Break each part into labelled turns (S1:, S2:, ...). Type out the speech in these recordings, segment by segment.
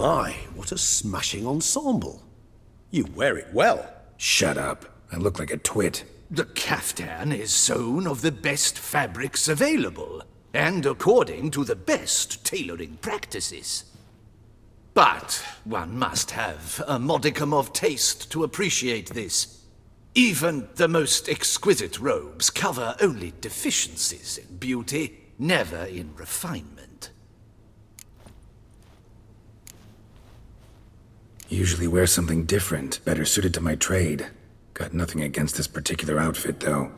S1: My, what a smashing ensemble.
S2: You wear it well.
S3: Shut up. I look like a twit.
S4: The caftan is sewn of the best fabrics available, and according to the best tailoring practices. But one must have a modicum of taste to appreciate this. Even the most exquisite robes cover only deficiencies in beauty, never in refinement.
S3: Usually wear something different, better suited to my trade. Got nothing against this particular outfit, though.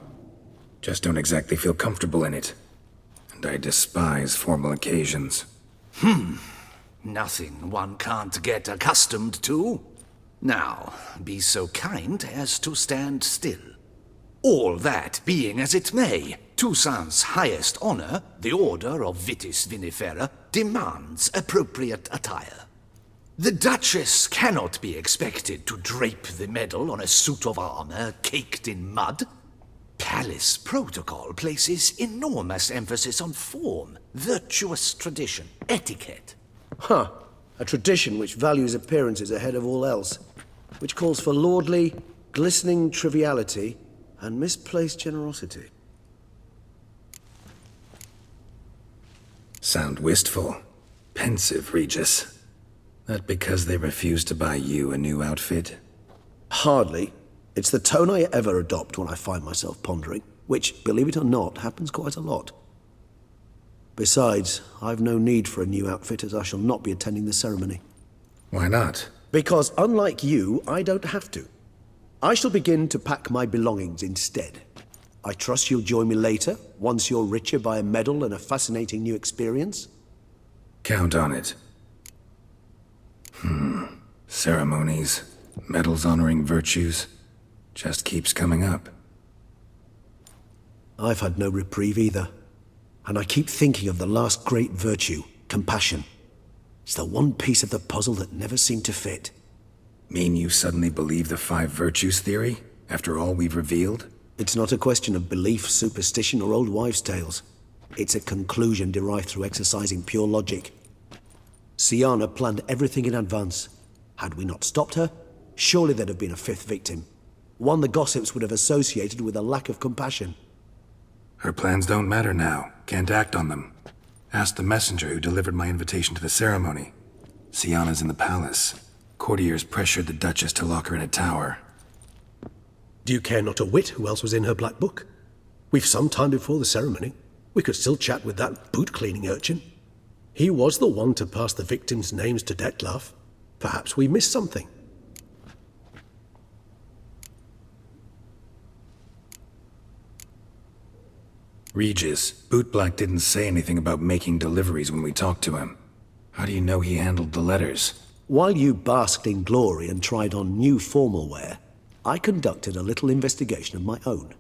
S3: Just don't exactly feel comfortable in it. And I despise formal occasions.
S4: Nothing one can't get accustomed to. Now, be so kind as to stand still. All that being as it may, Toussaint's highest honor, the Order of Vitis Vinifera, demands appropriate attire. The Duchess cannot be expected to drape the medal on a suit of armor caked in mud. Palace protocol places enormous emphasis on form, virtuous tradition, etiquette.
S1: Huh. A tradition which values appearances ahead of all else. Which calls for lordly, glistening triviality and misplaced generosity.
S3: Sound wistful. Pensive, Regis. That because they refused to buy you a new outfit?
S1: Hardly. It's the tone I ever adopt when I find myself pondering, which, believe it or not, happens quite a lot. Besides, I've no need for a new outfit as I shall not be attending the ceremony.
S3: Why not?
S1: Because unlike you, I don't have to. I shall begin to pack my belongings instead. I trust you'll join me later, once you're richer by a medal and a fascinating new experience?
S3: Count on it. Ceremonies, medals honoring virtues, just keeps coming up.
S1: I've had no reprieve either. And I keep thinking of the last great virtue, compassion. It's the one piece of the puzzle that never seemed to fit.
S3: Mean you suddenly believe the 5 virtues theory, after all we've revealed?
S1: It's not a question of belief, superstition, or old wives' tales. It's a conclusion derived through exercising pure logic. Siana planned everything in advance. Had we not stopped her, surely there'd have been a 5th victim. One the gossips would have associated with a lack of compassion.
S3: Her plans don't matter now. Can't act on them. Ask the messenger who delivered my invitation to the ceremony. Siana's in the palace. Courtiers pressured the Duchess to lock her in a tower.
S2: Do you care not a whit who else was in her black book? We've some time before the ceremony. We could still chat with that boot-cleaning urchin. He was the one to pass the victims' names to Detlef. Perhaps we missed something.
S3: Regis, Bootblack didn't say anything about making deliveries when we talked to him. How do you know he handled the letters?
S1: While you basked in glory and tried on new formal wear, I conducted a little investigation of my own.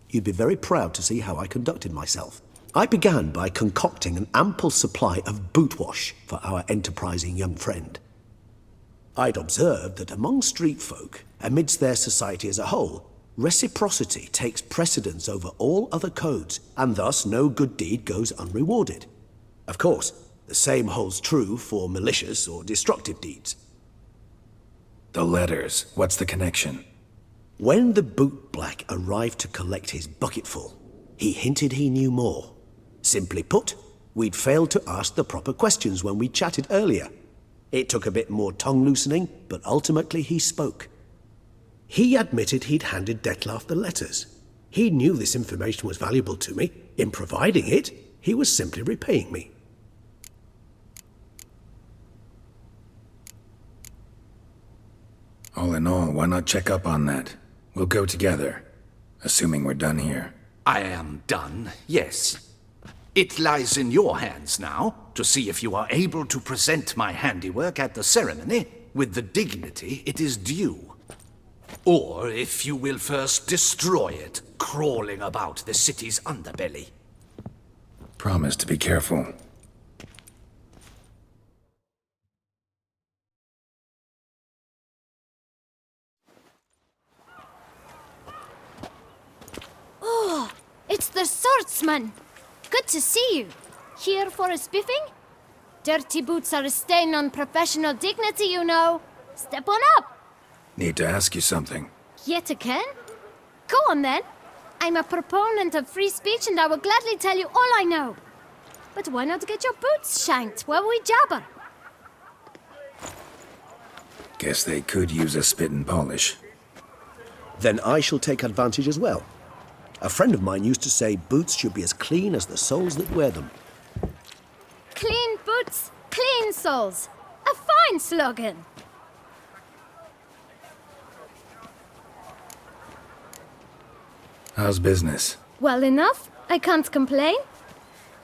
S1: You'd be very proud to see how I conducted myself. I began by concocting an ample supply of boot wash for our enterprising young friend. I'd observed that among street folk, amidst their society as a whole, reciprocity takes precedence over all other codes, and thus no good deed goes unrewarded. Of course, the same holds true for malicious or destructive deeds.
S3: The letters, what's the connection?
S1: When the bootblack arrived to collect his bucketful, he hinted he knew more. Simply put, we'd failed to ask the proper questions when we chatted earlier. It took a bit more tongue-loosening, but ultimately he spoke.
S2: He admitted he'd handed Detlef the letters. He knew this information was valuable to me. In providing it, he was simply repaying me.
S3: All in all, why not check up on that? We'll go together, assuming we're done here.
S4: I am done, yes. It lies in your hands now to see if you are able to present my handiwork at the ceremony with the dignity it is due. Or if you will first destroy it, crawling about the city's underbelly.
S3: Promise to be careful.
S5: Oh, it's the swordsman. Good to see you. Here for a spiffing? Dirty boots are a stain on professional dignity, you know. Step on up.
S3: Need to ask you something.
S5: Yet again? Go on then. I'm a proponent of free speech and I will gladly tell you all I know. But why not get your boots shanked while we jabber?
S3: Guess they could use a spit and polish.
S1: Then I shall take advantage as well. A friend of mine used to say boots should be as clean as the soles that wear them.
S5: Clean boots, clean soles. A fine slogan.
S3: How's business?
S5: Well enough. I can't complain.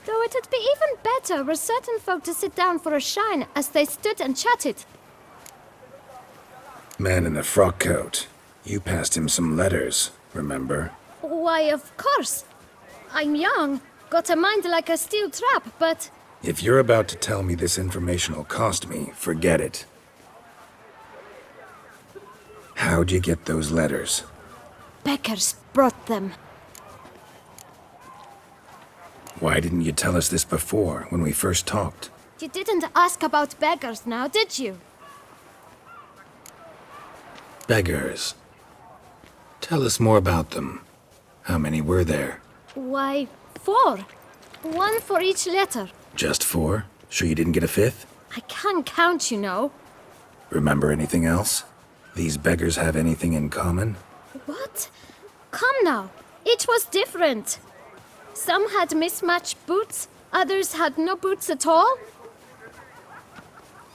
S5: Though it'd be even better were certain folk to sit down for a shine as they stood and chatted.
S3: Man in the frock coat. You passed him some letters, remember?
S5: Why, of course. I'm young, got a mind like a steel trap, but...
S3: If you're about to tell me this information will cost me, forget it. How'd you get those letters?
S5: Beggars brought them.
S3: Why didn't you tell us this before, when we first talked?
S5: You didn't ask about beggars now, did you?
S3: Beggars. Tell us more about them. How many were there?
S5: Why, 4. 1 for each letter.
S3: Just 4? Sure you didn't get a 5th?
S5: I can't count, you know.
S3: Remember anything else? These beggars have anything in common?
S5: What? Come now. Each was different. Some had mismatched boots, others had no boots at all.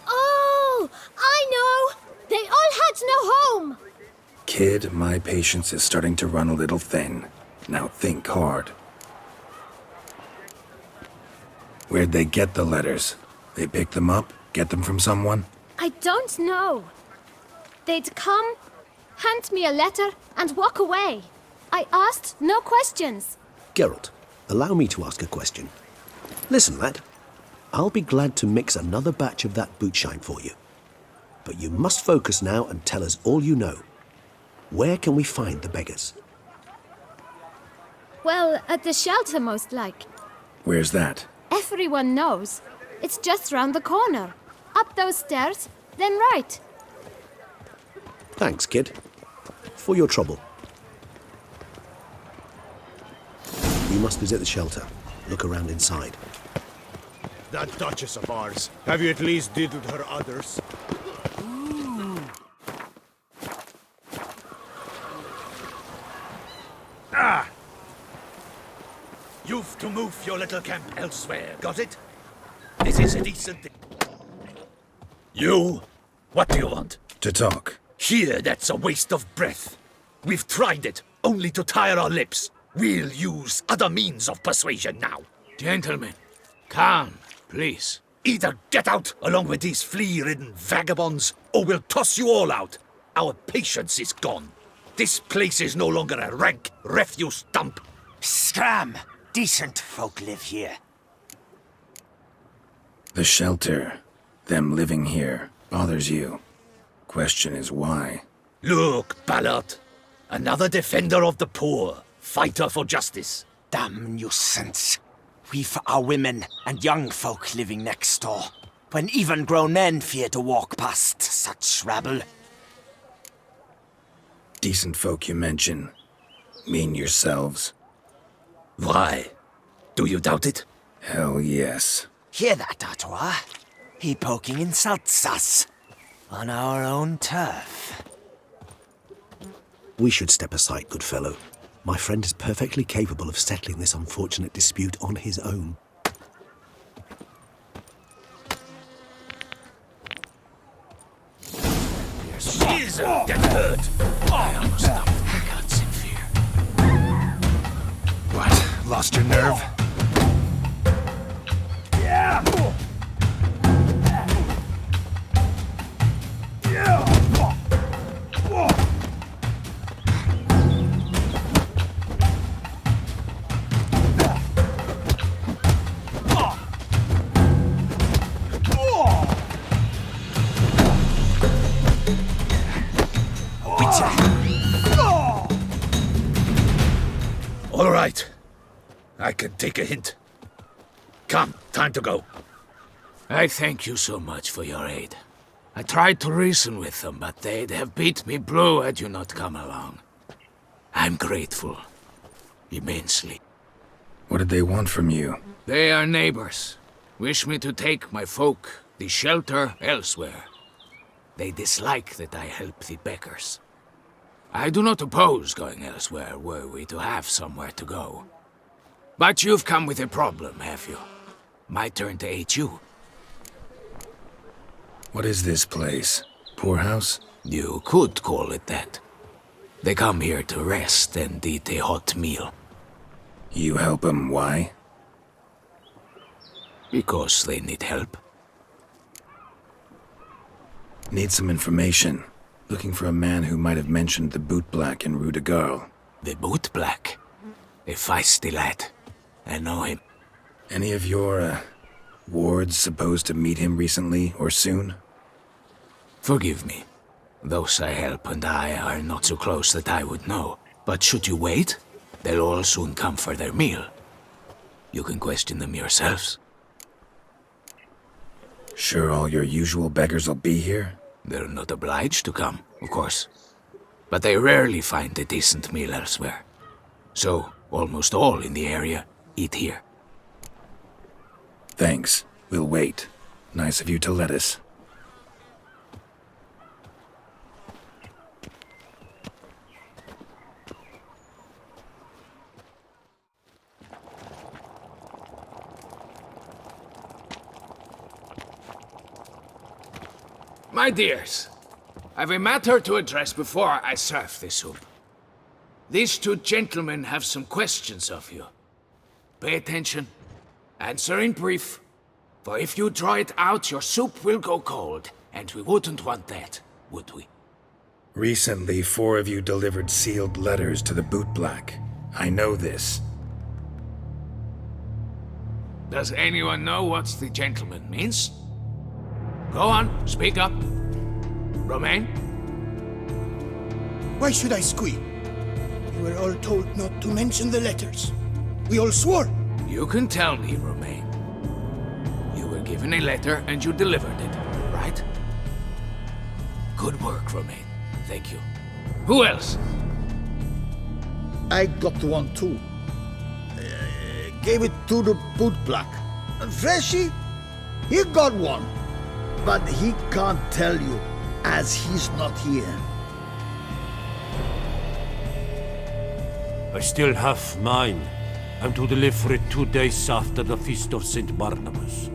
S5: Oh, I know! They all had no home!
S3: Kid, my patience is starting to run a little thin. Now think hard. Where'd they get the letters? They pick them up? Get them from someone?
S5: I don't know. They'd come, hand me a letter, and walk away. I asked no questions.
S1: Geralt, allow me to ask a question. Listen, lad. I'll be glad to mix another batch of that boot shine for you. But you must focus now and tell us all you know. Where can we find the beggars?
S5: Well, at the shelter, most like.
S3: Where's that?
S5: Everyone knows. It's just round the corner. Up those stairs, then right.
S1: Thanks, kid. For your trouble. You must visit the shelter. Look around inside.
S6: That Duchess of ours. Have you at least diddled her others? Ah! You've to move your little camp elsewhere, got it? This is a decent thing. You? What do you want?
S3: To talk.
S6: Here, that's a waste of breath. We've tried it, only to tire our lips. We'll use other means of persuasion now.
S7: Gentlemen, calm, please.
S6: Either get out along with these flea-ridden vagabonds, or we'll toss you all out. Our patience is gone. This place is no longer a rank refuse dump.
S8: Scram! Decent folk live here.
S3: The shelter, them living here, bothers you. Question is why?
S6: Look, Ballard. Another defender of the poor. Fighter for justice.
S8: Damn nuisance. We've our women and young folk living next door, when even grown men fear to walk past such rabble.
S3: Decent folk you mention. Mean yourselves?
S6: Why? Do you doubt it?
S3: Hell yes.
S8: Hear that, Artois? He poking insults us. On our own turf.
S1: We should step aside, good fellow. My friend is perfectly capable of settling this unfortunate dispute on his own.
S6: Jesus, get hurt!
S7: I almost stopped my guts in fear.
S3: What? Lost your nerve?
S6: All right. I can take a hint. Come, time to go.
S7: I thank you so much for your aid. I tried to reason with them, but they'd have beat me blue had you not come along. I'm grateful. Immensely.
S3: What did they want from you?
S7: They are neighbors. Wish me to take my folk, the shelter, elsewhere. They dislike that I help the beggars. I do not oppose going elsewhere were we to have somewhere to go. But you've come with a problem, have you? My turn to aid you.
S3: What is this place? Poorhouse?
S7: You could call it that. They come here to rest and eat a hot meal.
S3: You help them, why?
S7: Because they need help.
S3: Need some information. Looking for a man who might have mentioned the bootblack in Rue de Garl.
S7: The bootblack? A feisty lad. I know him.
S3: Any of your, wards supposed to meet him recently or soon?
S7: Forgive me. Those I help and I are not so close that I would know. But should you wait, they'll all soon come for their meal. You can question them yourselves.
S3: Sure all your usual beggars will be here?
S7: They're not obliged to come, of course. But they rarely find a decent meal elsewhere. So, almost all in the area eat here.
S3: Thanks. We'll wait. Nice of you to let us.
S7: My dears, I've a matter to address before I serve the soup. These two gentlemen have some questions of you. Pay attention. Answer in brief. For if you draw it out, your soup will go cold. And we wouldn't want that, would we?
S3: Recently, 4 of you delivered sealed letters to the bootblack. I know this.
S7: Does anyone know what the gentleman means? Go on, speak up. Romain?
S9: Why should I squeal? We were all told not to mention the letters. We all swore.
S7: You can tell me, Romain. You were given a letter and you delivered it, right? Good work, Romain. Thank you. Who else?
S6: I got one too. Gave it to the bootblack. And Freshy, he got one. But he can't tell you, as he's not here.
S10: I still have mine. I'm to deliver it 2 days after the Feast of St. Barnabas.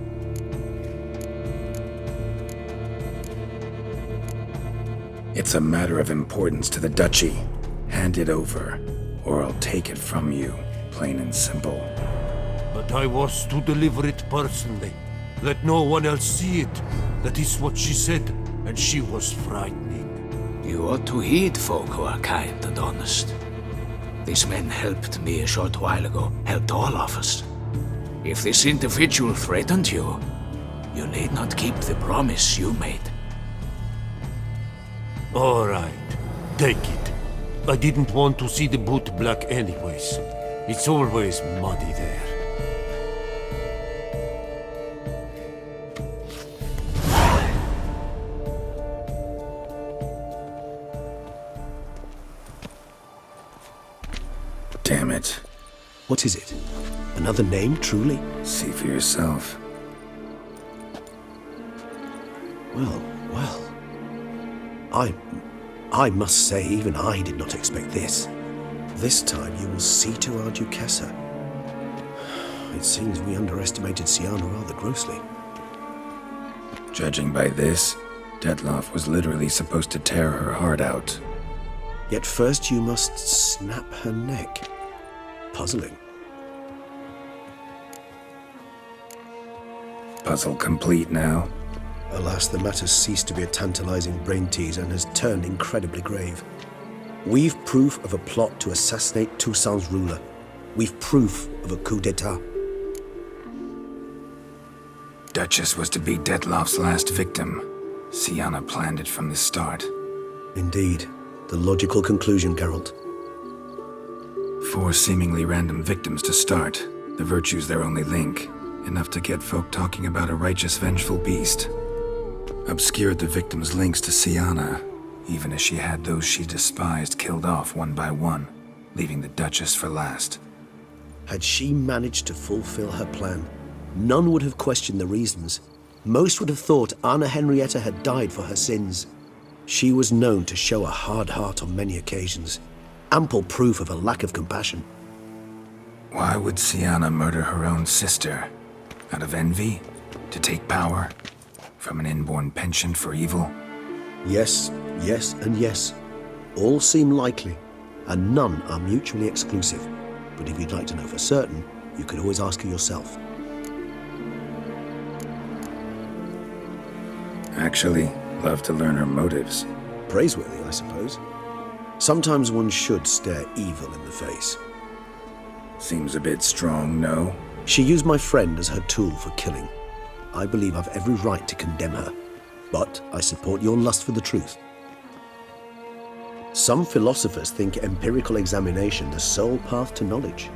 S3: It's a matter of importance to the Duchy. Hand it over, or I'll take it from you, plain and simple.
S10: But I was to deliver it personally. Let no one else see it. That is what she said, and she was frightening.
S7: You ought to heed folk who are kind and honest. These men helped me a short while ago, helped all of us. If this individual threatened you, you need not keep the promise you made.
S10: All right, take it. I didn't want to see the bootblack anyways. It's always muddy there.
S3: Damn it.
S1: What is it? Another name, truly?
S3: See for yourself.
S1: Well. I must say, even I did not expect this. This time you will see to our Duchessa. It seems we underestimated Sienna rather grossly.
S3: Judging by this, Detloff was literally supposed to tear her heart out.
S1: Yet first you must snap her neck. Puzzling.
S3: Puzzle complete now.
S1: Alas, the matter ceased to be a tantalizing brain teaser and has turned incredibly grave. We've proof of a plot to assassinate Toussaint's ruler. We've proof of a coup d'etat.
S3: Duchess was to be Detloff's last victim. Sienna planned it from the start.
S1: Indeed. The logical conclusion, Geralt.
S3: 4 seemingly random victims to start. The virtue's their only link. Enough to get folk talking about a righteous, vengeful beast. Obscured the victim's links to Siana, even as she had those she despised killed off one by one, leaving the Duchess for last.
S1: Had she managed to fulfill her plan, none would have questioned the reasons. Most would have thought Anna Henrietta had died for her sins. She was known to show a hard heart on many occasions, ample proof of a lack of compassion.
S3: Why would Siana murder her own sister? Out of envy? To take power? From an inborn penchant for evil?
S1: Yes, yes, and yes. All seem likely, and none are mutually exclusive. But if you'd like to know for certain, you could always ask her yourself.
S3: Actually, love to learn her motives.
S1: Praiseworthy, I suppose. Sometimes one should stare evil in the face.
S3: Seems a bit strong, no?
S1: She used my friend as her tool for killing. I believe I've every right to condemn her, but I support your lust for the truth. Some philosophers think empirical examination the sole path to knowledge.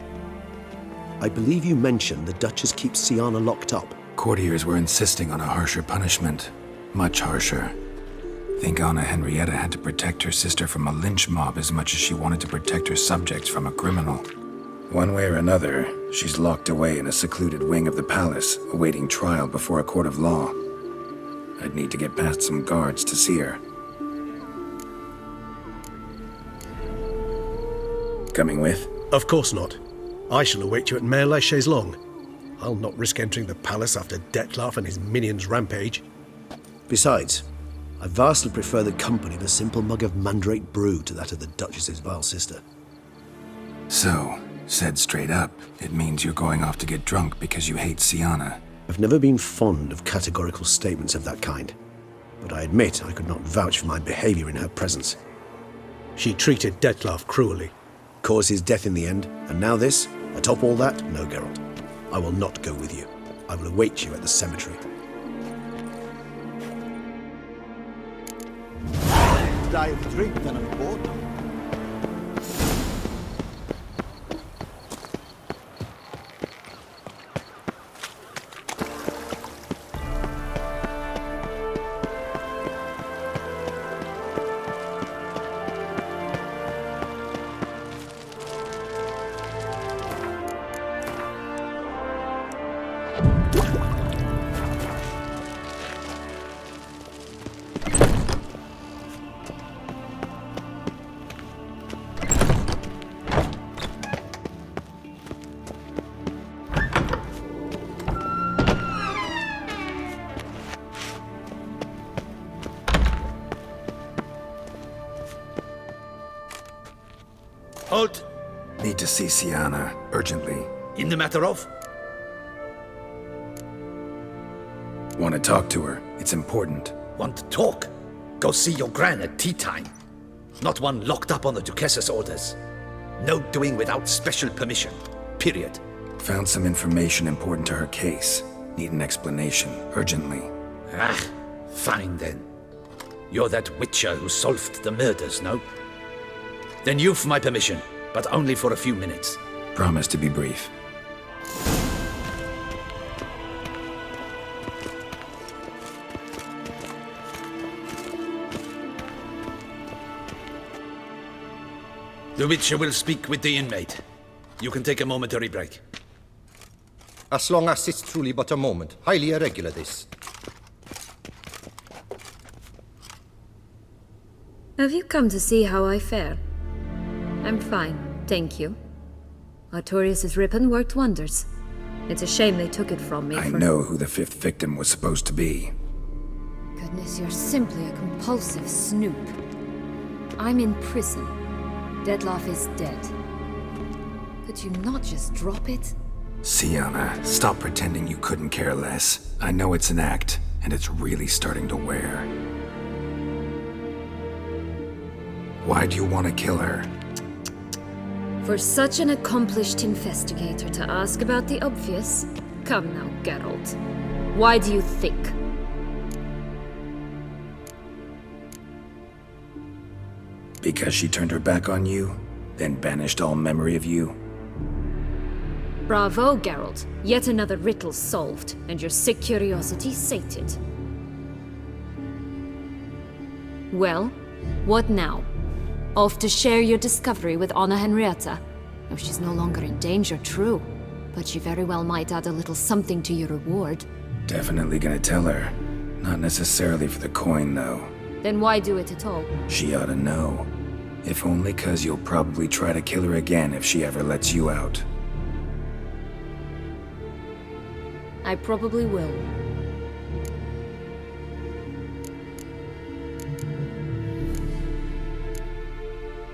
S1: I believe you mentioned the Duchess keeps Siana locked up.
S3: Courtiers were insisting on a harsher punishment. Much harsher. Think Anna Henrietta had to protect her sister from a lynch mob as much as she wanted to protect her subjects from a criminal. One way or another, she's locked away in a secluded wing of the palace, awaiting trial before a court of law. I'd need to get past some guards to see her. Coming with?
S2: Of course not. I shall await you at Mare la Chaise-Longue. I'll not risk entering the palace after Dettlaff and his minions rampage.
S1: Besides, I vastly prefer the company of a simple mug of mandrake brew to that of the Duchess's vile sister.
S3: So, said straight up, it means you're going off to get drunk because you hate Siana.
S1: I've never been fond of categorical statements of that kind, but I admit I could not vouch for my behavior in her presence.
S2: She treated Dettlaff cruelly.
S1: Caused his death in the end, and now this? Atop all that, no, Geralt. I will not go with you. I will await you at the cemetery.
S6: Die of drink than of boredom.
S4: Halt!
S3: Need to see Siana, urgently.
S4: In the matter of?
S3: Want to talk to her. It's important.
S4: Want to talk? Go see your gran at tea time. Not one locked up on the Duchess's orders. No doing without special permission. Period.
S3: Found some information important to her case. Need an explanation, urgently.
S4: Ah, fine then. You're that witcher who solved the murders, no? Then you've my permission, but only for a few minutes.
S3: Promise to be brief.
S4: The witcher will speak with the inmate. You can take a momentary break.
S11: As long as it's truly but a moment. Highly irregular, this.
S12: Have you come to see how I fare? I'm fine, thank you. Artorius' ribbon worked wonders. It's a shame they took it from me
S3: I know who the fifth victim was supposed to be.
S12: Goodness, you're simply a compulsive snoop. I'm in prison. Dettlaff is dead. Could you not just drop it?
S3: Siana, stop pretending you couldn't care less. I know it's an act, and it's really starting to wear. Why do you want to kill her?
S12: For such an accomplished investigator to ask about the obvious? Come now, Geralt. Why do you think?
S3: Because she turned her back on you, then banished all memory of you?
S12: Bravo, Geralt. Yet another riddle solved, and your sick curiosity sated. Well, what now? Off to share your discovery with Anna Henrietta? Oh, she's no longer in danger, true. But she very well might add a little something to your reward.
S3: Definitely gonna tell her. Not necessarily for the coin, though.
S12: Then why do it at all?
S3: She ought to know. If only 'cause you'll probably try to kill her again if she ever lets you out.
S12: I probably will.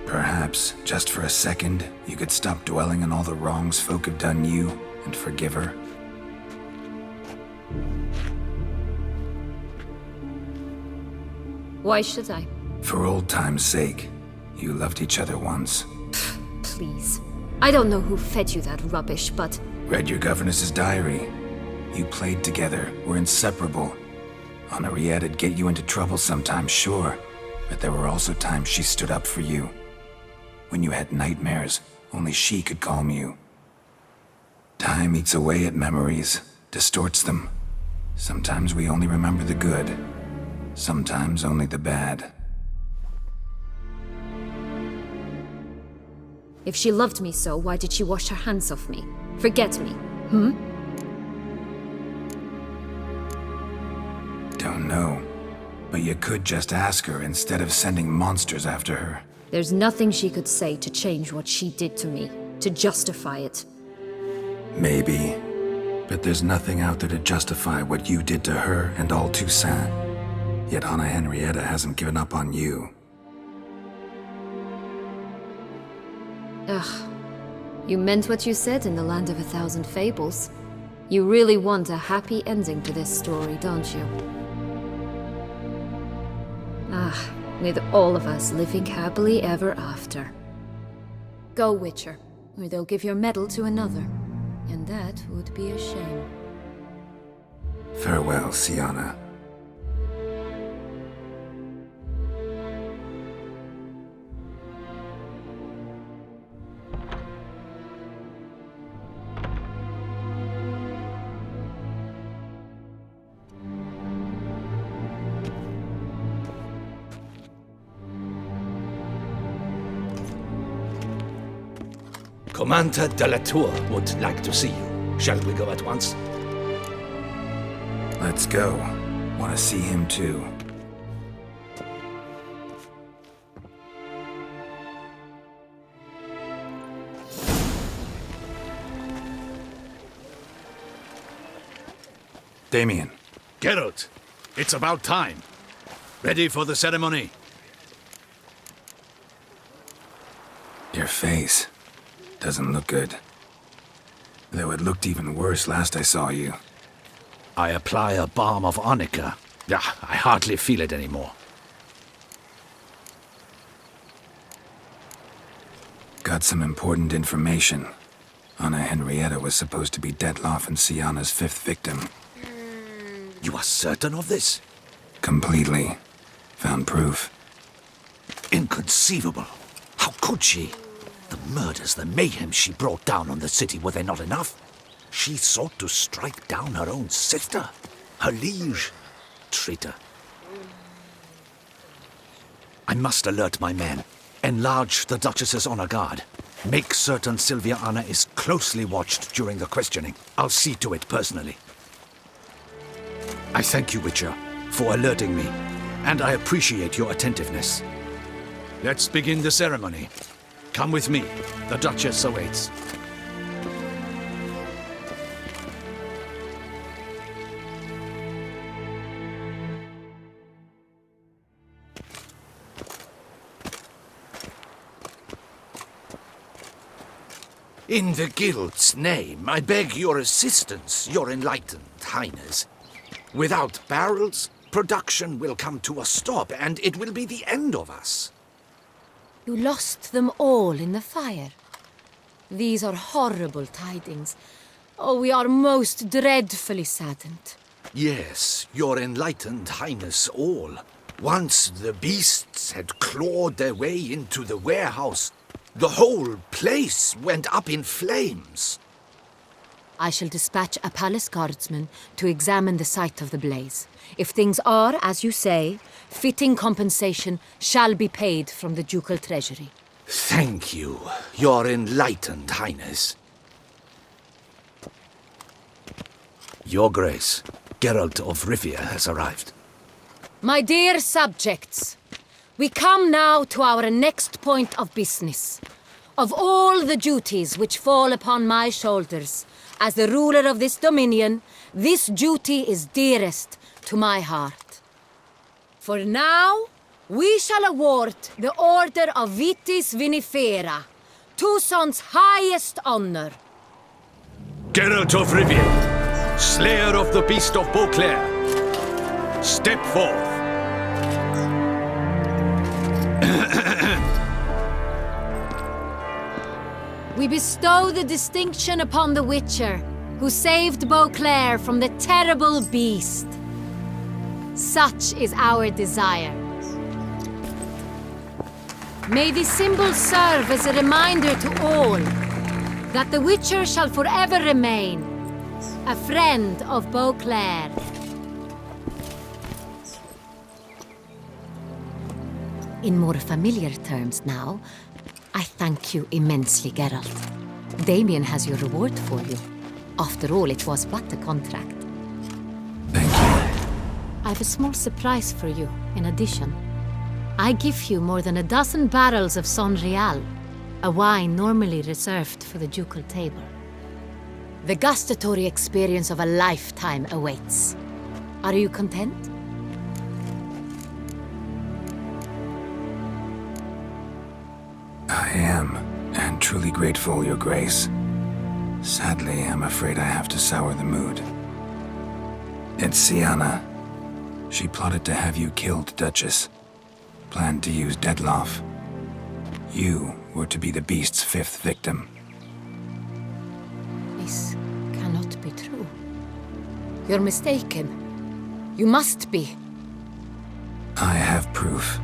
S3: Perhaps, just for a second, you could stop dwelling on all the wrongs folk have done you and forgive her.
S12: Why should I?
S3: For old time's sake. You loved each other once.
S12: Please. I don't know who fed you that rubbish, but...
S3: Read your governess's diary. You played together, were inseparable. Henriette'd get you into trouble sometimes, sure. But there were also times she stood up for you. When you had nightmares, only she could calm you. Time eats away at memories, distorts them. Sometimes we only remember the good. Sometimes only the bad.
S12: If she loved me so, why did she wash her hands off me? Forget me,
S3: Don't know. But you could just ask her instead of sending monsters after her.
S12: There's nothing she could say to change what she did to me, to justify it.
S3: Maybe. But there's nothing out there to justify what you did to her and all Toussaint. Yet Anna Henrietta hasn't given up on you.
S12: Ugh. You meant what you said in the Land of a Thousand Fables. You really want a happy ending to this story, don't you? Ah, with all of us living happily ever after. Go, Witcher, or they'll give your medal to another. And that would be a shame.
S3: Farewell, Siana.
S4: Commander de la Tour would like to see you. Shall we go at once?
S3: Let's go. Want to see him too. Damien.
S4: Geralt, it's about time. Ready for the ceremony?
S3: Your face doesn't look good. Though it looked even worse last I saw you.
S4: I apply a balm of arnica. I hardly feel it anymore.
S3: Got some important information. Anna Henrietta was supposed to be Detloff and Siana's 5th victim.
S4: You are certain of this?
S3: Completely. Found proof.
S4: Inconceivable. How could she? The murders, the mayhem she brought down on the city, were they not enough? She sought to strike down her own sister, her liege. Traitor. I must alert my men. Enlarge the Duchess's honor guard. Make certain Sylvia Anna is closely watched during the questioning. I'll see to it personally. I thank you, Witcher, for alerting me, and I appreciate your attentiveness. Let's begin the ceremony. Come with me. The Duchess awaits. In the Guild's name, I beg your assistance, your enlightened highness. Without barrels, production will come to a stop, and it will be the end of us.
S13: You lost them all in the fire. These are horrible tidings. Oh, we are most dreadfully saddened.
S4: Yes, your enlightened highness all. Once the beasts had clawed their way into the warehouse, the whole place went up in flames.
S13: I shall dispatch a palace guardsman to examine the site of the blaze. If things are, as you say, fitting compensation shall be paid from the ducal treasury.
S4: Thank you, Your Enlightened Highness. Your Grace, Geralt of Rivia has arrived.
S13: My dear subjects, we come now to our next point of business. Of all the duties which fall upon my shoulders, as the ruler of this dominion, this duty is dearest to my heart. For now, we shall award the Order of Vitis Vinifera, Tuson's highest honor.
S4: Geralt of Rivia, Slayer of the Beast of Beauclair, step forth.
S13: We bestow the distinction upon the Witcher, who saved Beauclair from the terrible beast. Such is our desire. May this symbol serve as a reminder to all that the Witcher shall forever remain a friend of Beauclair. In more familiar terms now, I thank you immensely, Geralt. Damien has your reward for you. After all, it was but a contract.
S3: Thank you.
S13: I have a small surprise for you, in addition. I give you more than a dozen barrels of Son Real, a wine normally reserved for the ducal table. The gustatory experience of a lifetime awaits. Are you content?
S3: I am, and truly grateful, Your Grace. Sadly, I'm afraid I have to sour the mood. It's Sienna. She plotted to have you killed, Duchess. Planned to use Dettlaff. You were to be the beast's fifth victim.
S13: This cannot be true. You're mistaken. You must be.
S3: I have proof.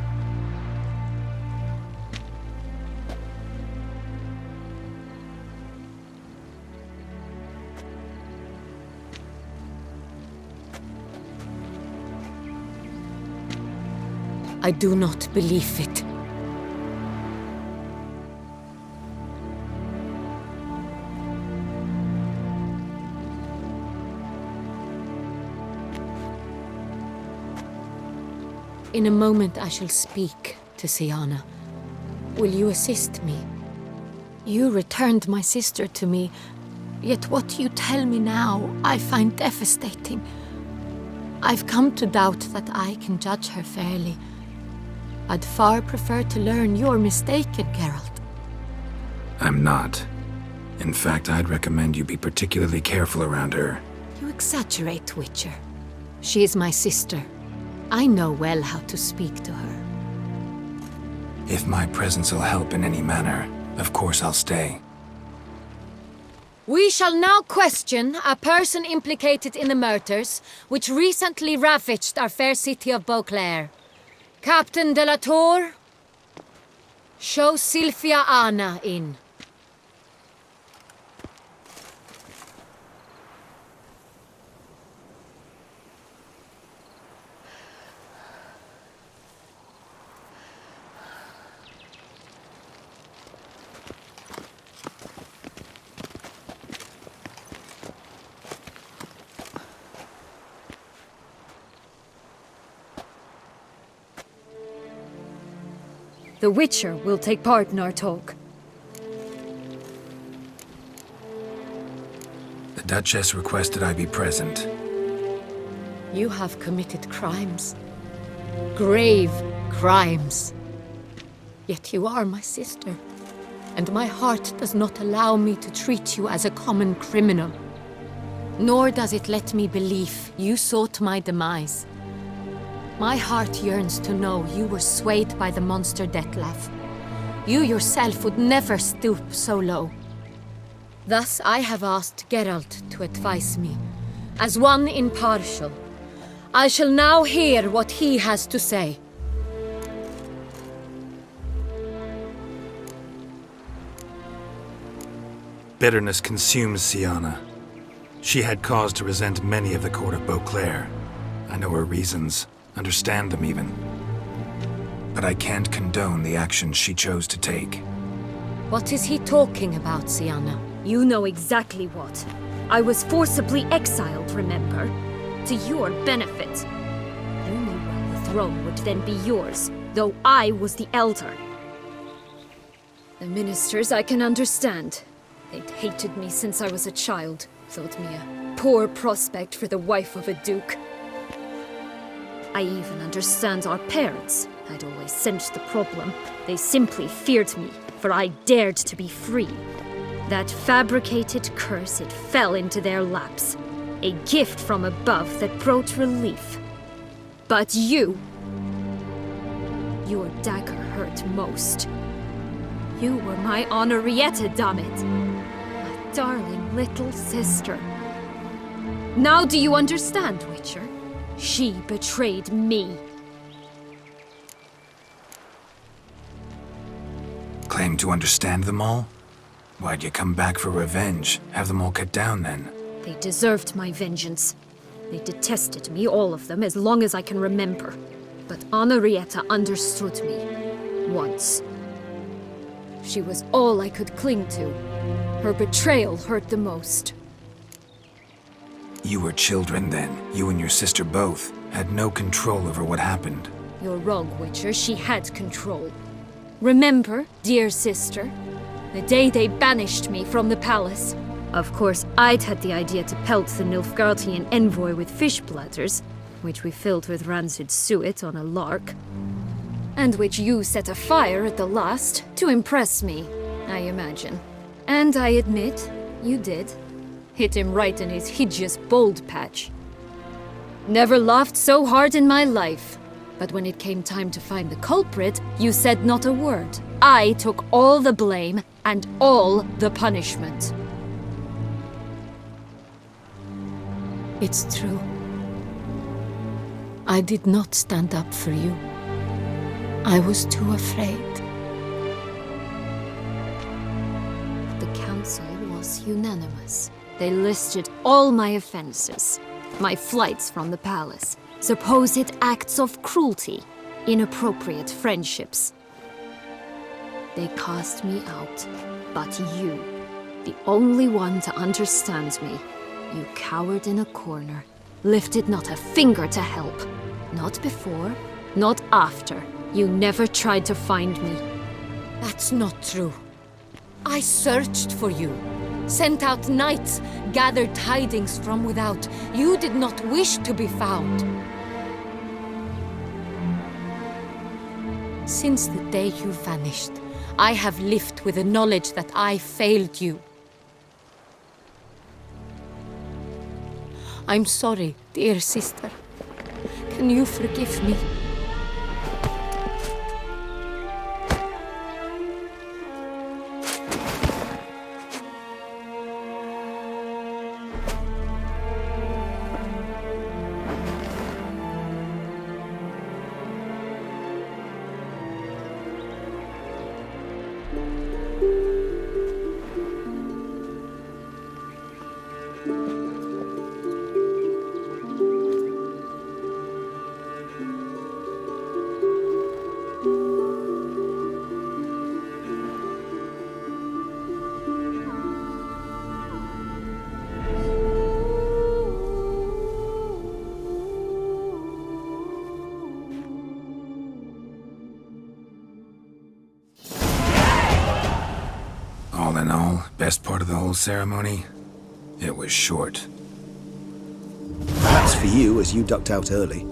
S13: I do not believe it. In a moment I shall speak to Sienna. Will you assist me? You returned my sister to me, yet what you tell me now I find devastating. I've come to doubt that I can judge her fairly. I'd far prefer to learn you're mistaken, Geralt.
S3: I'm not. In fact, I'd recommend you be particularly careful around her.
S13: You exaggerate, Witcher. She is my sister. I know well how to speak to her.
S3: If my presence will help in any manner, of course I'll stay.
S13: We shall now question a person implicated in the murders which recently ravaged our fair city of Beauclair. Captain de la Tour, show Sylvia Anna in.
S12: The Witcher will take part in our talk.
S3: The Duchess requested I be present.
S13: You have committed crimes. Grave crimes. Yet you are my sister, and my heart does not allow me to treat you as a common criminal. Nor does it let me believe you sought my demise. My heart yearns to know you were swayed by the monster Dettlaff. You yourself would never stoop so low. Thus I have asked Geralt to advise me, as one impartial. I shall now hear what he has to say.
S3: Bitterness consumes Sienna. She had cause to resent many of the court of Beauclair. I know her reasons, understand them even. But I can't condone the actions she chose to take.
S13: What is he talking about, Sienna?
S12: You know exactly what. I was forcibly exiled, remember? To your benefit. You knew well the throne would then be yours, though I was the elder. The ministers I can understand. They'd hated me since I was a child, thought me a poor prospect for the wife of a duke. I even understand our parents. I'd always sensed the problem. They simply feared me, for I dared to be free. That fabricated curse, it fell into their laps. A gift from above that brought relief. But you... your dagger hurt most. You were my Henrietta, damn it! My darling little sister. Now do you understand, Witcher? She betrayed me.
S3: Claim to understand them all? Why'd you come back for revenge? Have them all cut down then?
S12: They deserved my vengeance. They detested me, all of them, as long as I can remember. But Henrietta understood me. Once. She was all I could cling to. Her betrayal hurt the most.
S3: You were children then. You and your sister both had no control over what happened.
S12: You're wrong, Witcher. She had control. Remember, dear sister, the day they banished me from the palace? Of course, I'd had the idea to pelt the Nilfgaardian envoy with fish platters, which we filled with rancid suet on a lark, and which you set afire at the last to impress me, I imagine. And I admit, you did. Hit him right in his hideous bald patch. Never laughed so hard in my life. But when it came time to find the culprit, you said not a word. I took all the blame and all the punishment.
S13: It's true. I did not stand up for you. I was too afraid.
S12: The council was unanimous. They listed all my offenses. My flights from the palace, supposed acts of cruelty, inappropriate friendships. They cast me out, but you, the only one to understand me, you cowered in a corner, lifted not a finger to help. Not before, not after. You never tried to find me.
S13: That's not true. I searched for you, sent out knights, gathered tidings from without. You did not wish to be found. Since the day you vanished, I have lived with the knowledge that I failed you. I'm sorry, dear sister. Can you forgive me?
S3: All in all, best part of the whole ceremony? It was short.
S1: Perhaps for you, as you ducked out early.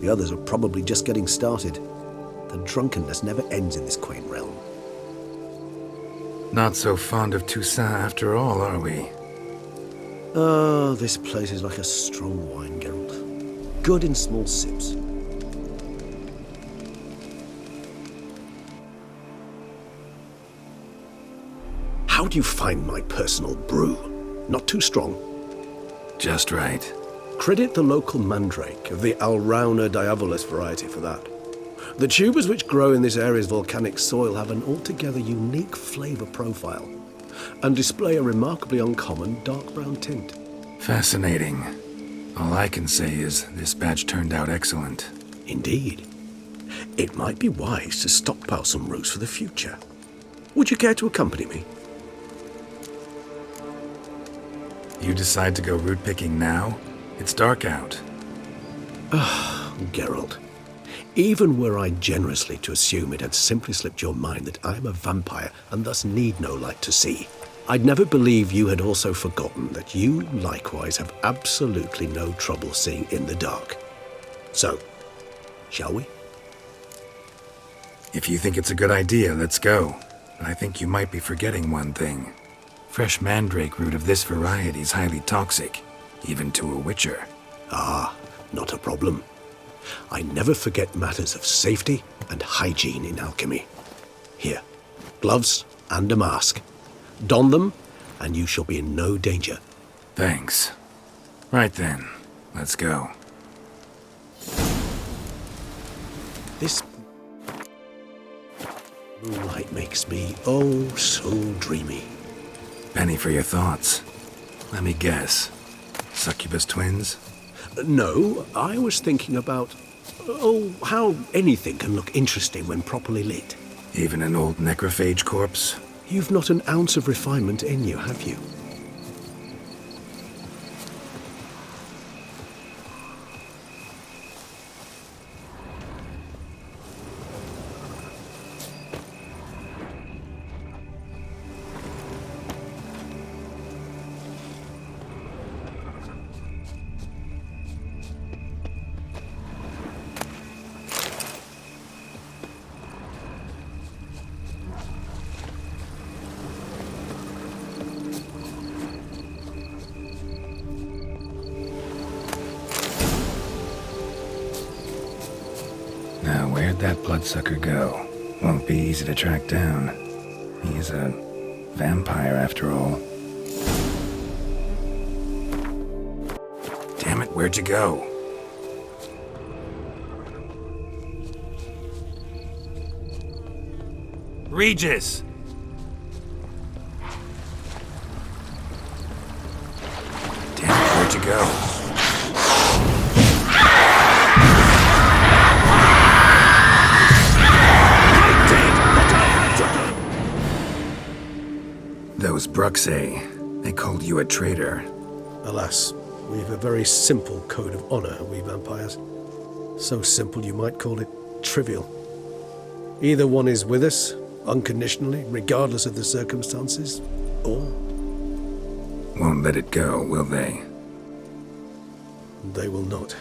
S1: The others are probably just getting started. The drunkenness never ends in this quaint realm.
S3: Not so fond of Toussaint after all, are we?
S1: Oh, this place is like a strong wine, Geralt. Good in small sips. How do you find my personal brew? Not too strong?
S3: Just right.
S2: Credit the local mandrake of the Alrauna diavolus variety for that. The tubers which grow in this area's volcanic soil have an altogether unique flavour profile and display a remarkably uncommon dark brown tint.
S3: Fascinating. All I can say is this batch turned out excellent.
S2: Indeed. It might be wise to stockpile some roots for the future. Would you care to accompany me?
S3: You decide to go root picking now? It's dark out.
S2: Geralt, even were I generously to assume it had simply slipped your mind that I am a vampire and thus need no light to see, I'd never believe you had also forgotten that you likewise have absolutely no trouble seeing in the dark. So, shall we?
S3: If you think it's a good idea, let's go. But I think you might be forgetting one thing. Fresh mandrake root of this variety is highly toxic, even to a witcher.
S2: Ah, not a problem. I never forget matters of safety and hygiene in alchemy. Here, gloves and a mask. Don them, and you shall be in no danger.
S3: Thanks. Right then, let's go.
S2: This moonlight makes me, oh, so dreamy.
S3: Penny for your thoughts. Let me guess. Succubus twins?
S2: No, I was thinking about, how anything can look interesting when properly lit.
S3: Even an old necrophage corpse?
S2: You've not an ounce of refinement in you, have you?
S3: Now, where'd that bloodsucker go? Won't be easy to track down. He is a vampire, after all. Damn it, where'd you go? Regis! Damn it, where'd you go? Those Bruxae, they called you a traitor.
S2: Alas, we've a very simple code of honor, we vampires. So simple you might call it trivial. Either one is with us, unconditionally, regardless of the circumstances, or...
S3: Won't let it go, will they?
S2: They will not.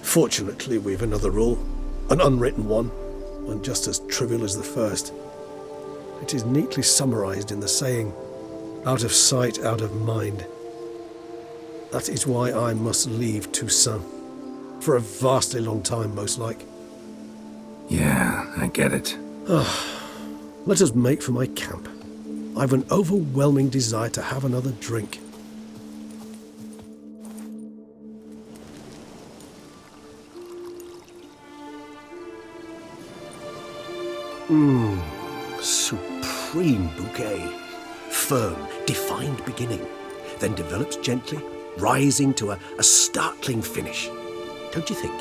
S2: Fortunately, we've another rule, an unwritten one, and just as trivial as the first. It is neatly summarized in the saying, out of sight, out of mind. That is why I must leave Toussaint. For a vastly long time, most like.
S3: Yeah, I get it.
S2: Let us make for my camp. I've an overwhelming desire to have another drink. Supreme bouquet. Firm, defined beginning, then develops gently, rising to a startling finish. Don't you think?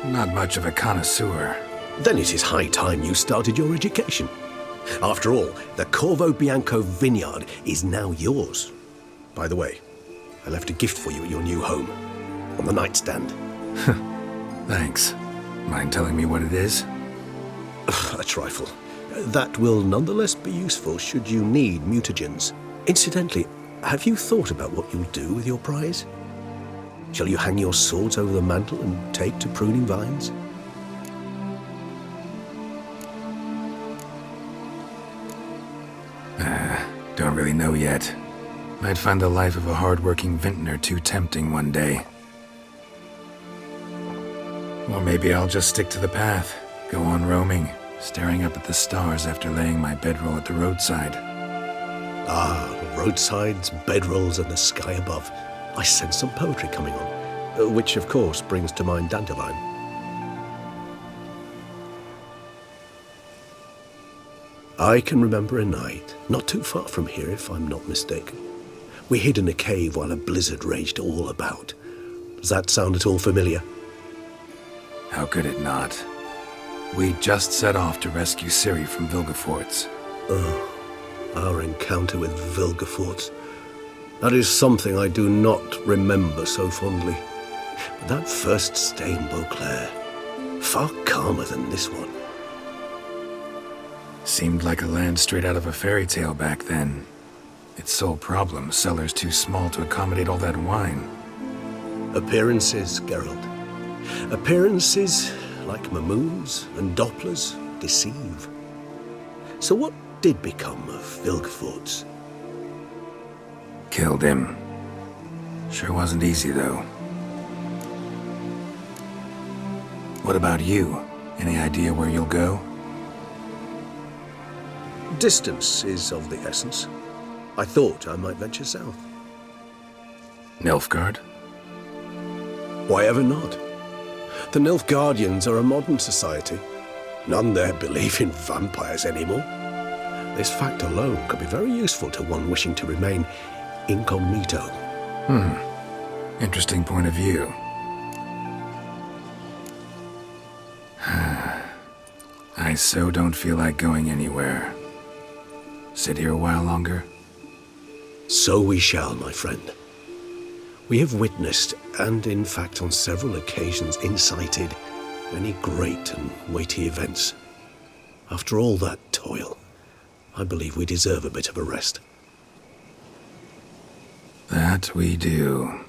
S3: Not much of a connoisseur.
S2: Then it is high time you started your education. After all, the Corvo Bianco vineyard is now yours. By the way, I left a gift for you at your new home, on the nightstand.
S3: Thanks. Mind telling me what it is?
S2: A trifle. That will nonetheless be useful should you need mutagens. Incidentally, have you thought about what you'll do with your prize? Shall you hang your swords over the mantle and take to pruning vines?
S3: Don't really know yet. Might find the life of a hard-working vintner too tempting one day. Or maybe I'll just stick to the path, go on roaming, staring up at the stars after laying my bedroll at the roadside.
S2: Ah, roadsides, bedrolls, and the sky above. I sense some poetry coming on, which of course brings to mind Dandelion. I can remember a night, not too far from here if I'm not mistaken, We hid in a cave while a blizzard raged all about. Does that sound at all familiar?
S3: How could it not? We just set off to rescue Ciri from Vilgefortz.
S2: Oh, our encounter with Vilgefortz. That is something I do not remember so fondly. But that first stay in Beauclair, far calmer than this one.
S3: Seemed like a land straight out of a fairy tale back then. Its sole problem, cellars too small to accommodate all that wine.
S2: Appearances, Geralt. Appearances, like Mamoons and Dopplers, deceive. So what did become of Vilgefortz?
S3: Killed him. Sure wasn't easy, though. What about you? Any idea where you'll go?
S2: Distance is of the essence. I thought I might venture south.
S3: Nilfgaard?
S2: Why ever not? The Nilfgaardians are a modern society. None there believe in vampires anymore. This fact alone could be very useful to one wishing to remain incognito.
S3: Interesting point of view. I so don't feel like going anywhere. Sit here a while longer?
S2: So we shall, my friend. We have witnessed, and in fact on several occasions incited, many great and weighty events. After all that toil, I believe we deserve a bit of a rest.
S3: That we do.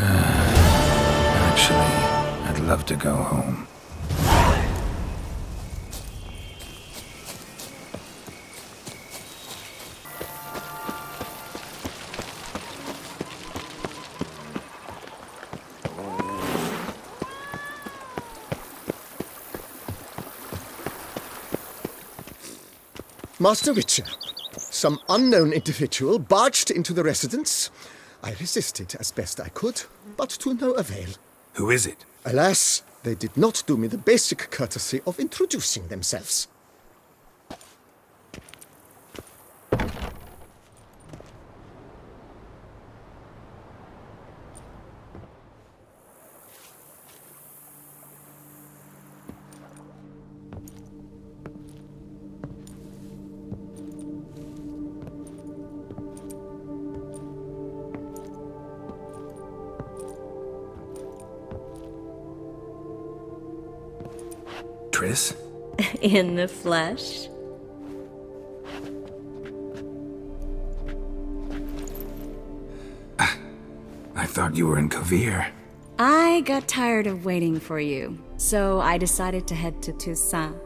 S3: Actually, I'd love to go home.
S14: Master Witcher, some unknown individual barged into the residence. I resisted as best I could, but to no avail.
S3: Who is it?
S14: Alas, they did not do me the basic courtesy of introducing themselves.
S3: Triss?
S15: In the flesh?
S3: I thought you were in Kovir.
S15: I got tired of waiting for you, so I decided to head to Toussaint.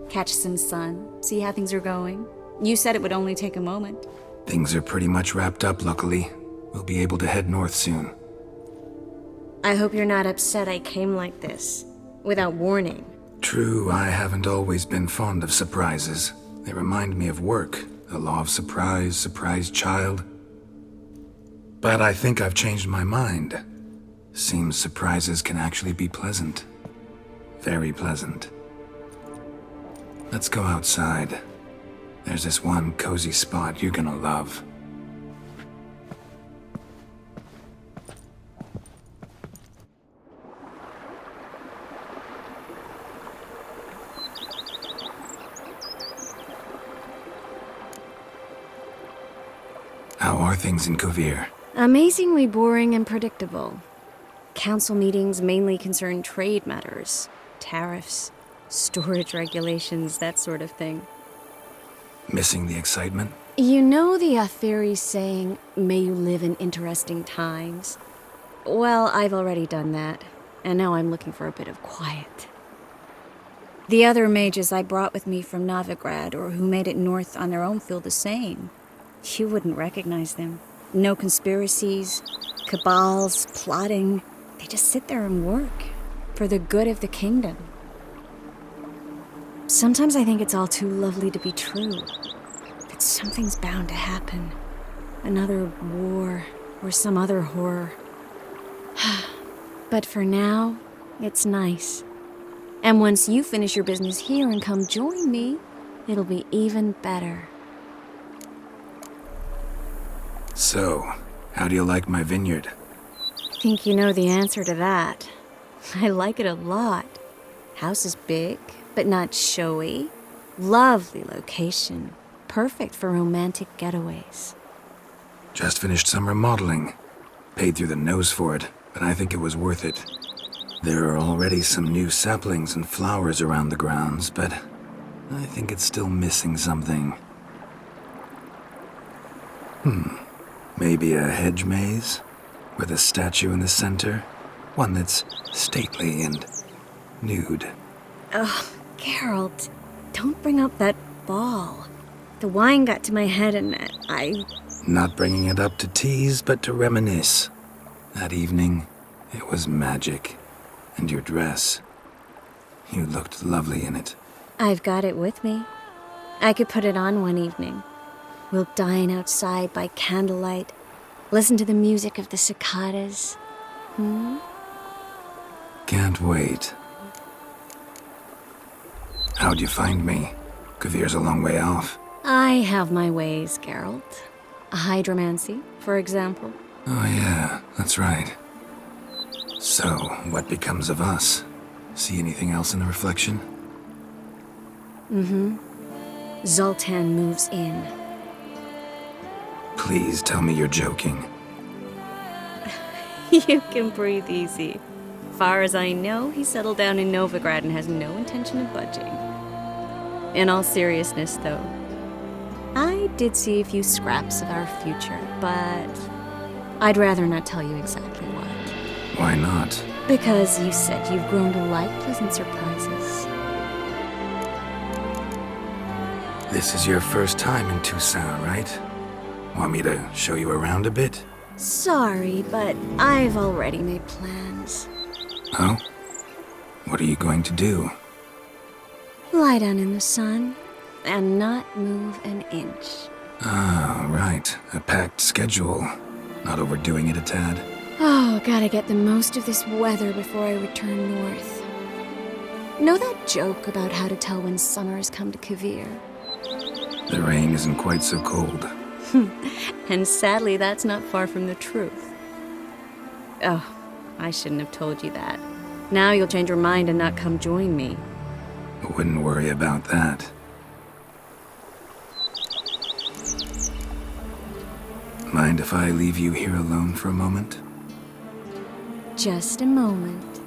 S15: Catch some sun, see how things are going. You said it would only take a moment.
S3: Things are pretty much wrapped up, luckily. We'll be able to head north soon.
S15: I hope you're not upset I came like this, without warning.
S3: True, I haven't always been fond of surprises. They remind me of work, the law of surprise, surprise child. But I think I've changed my mind. Seems surprises can actually be pleasant. Very pleasant. Let's go outside. There's this one cozy spot you're gonna love. How are things in Kovir?
S15: Amazingly boring and predictable. Council meetings mainly concern trade matters, tariffs, storage regulations, that sort of thing.
S3: Missing the excitement?
S15: You know the Aetheri saying, may you live in interesting times? Well, I've already done that, and now I'm looking for a bit of quiet. The other mages I brought with me from Novigrad or who made it north on their own feel the same. You wouldn't recognize them. No conspiracies, cabals, plotting. They just sit there and work for the good of the kingdom. Sometimes I think it's all too lovely to be true. That something's bound to happen. Another war or some other horror. But for now, it's nice. And once you finish your business here and come join me, it'll be even better.
S3: So, how do you like my vineyard?
S15: I think you know the answer to that. I like it a lot. House is big, but not showy. Lovely location. Perfect for romantic getaways.
S3: Just finished some remodeling. Paid through the nose for it, but I think it was worth it. There are already some new saplings and flowers around the grounds, but I think it's still missing something. Maybe a hedge maze? With a statue in the center? One that's stately and nude.
S15: Ugh, Geralt, don't bring up that ball. The wine got to my head and I...
S3: Not bringing it up to tease, but to reminisce. That evening, it was magic. And your dress. You looked lovely in it.
S15: I've got it with me. I could put it on one evening. We'll dine outside by candlelight, listen to the music of the cicadas.
S3: Can't wait. How'd you find me? Kvir's a long way off.
S15: I have my ways, Geralt. A hydromancy, for example.
S3: Oh yeah, that's right. So, what becomes of us? See anything else in the reflection?
S15: Zoltan moves in.
S3: Please tell me you're joking.
S15: You can breathe easy. Far as I know, he settled down in Novigrad and has no intention of budging. In all seriousness, though, I did see a few scraps of our future, but I'd rather not tell you exactly what.
S3: Why not?
S15: Because you said you've grown to like pleasant surprises.
S3: This is your first time in Toussaint, right? Want me to show you around a bit?
S15: Sorry, but I've already made plans.
S3: Oh? What are you going to do?
S15: Lie down in the sun and not move an inch.
S3: Ah, right. A packed schedule. Not overdoing it a tad.
S15: Oh, gotta get the most of this weather before I return north. Know that joke about how to tell when summer has come to Kvir?
S3: The rain isn't quite so cold.
S15: And sadly, that's not far from the truth. Oh, I shouldn't have told you that. Now you'll change your mind and not come join me.
S3: I wouldn't worry about that. Mind if I leave you here alone for a moment?
S15: Just a moment.